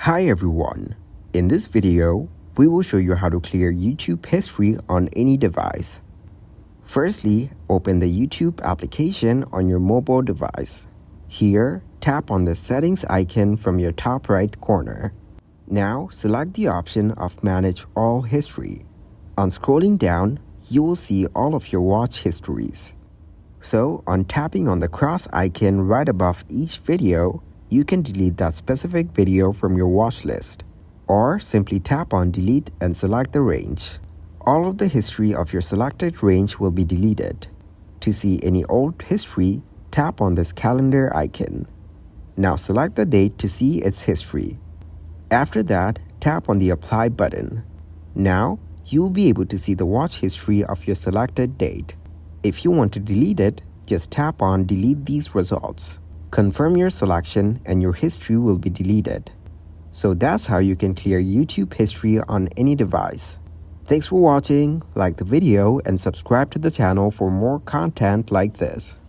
Hi everyone, in this video, we will show you how to clear YouTube history on any device. Firstly, open the YouTube application on your mobile device. Here, tap on the settings icon from your top right corner. Now, select the option of Manage All History. On scrolling down, you will see all of your watch histories. So, on tapping on the cross icon right above each video, you can delete that specific video from your watch list. Or simply tap on Delete and select the range. All of the history of your selected range will be deleted. To see any old history, tap on this calendar icon. Now select the date to see its history. After that, tap on the Apply button. Now, you will be able to see the watch history of your selected date. If you want to delete it, just tap on Delete these results. Confirm your selection and your history will be deleted. So that's how you can clear YouTube history on any device. Thanks for watching, like the video and subscribe to the channel for more content like this.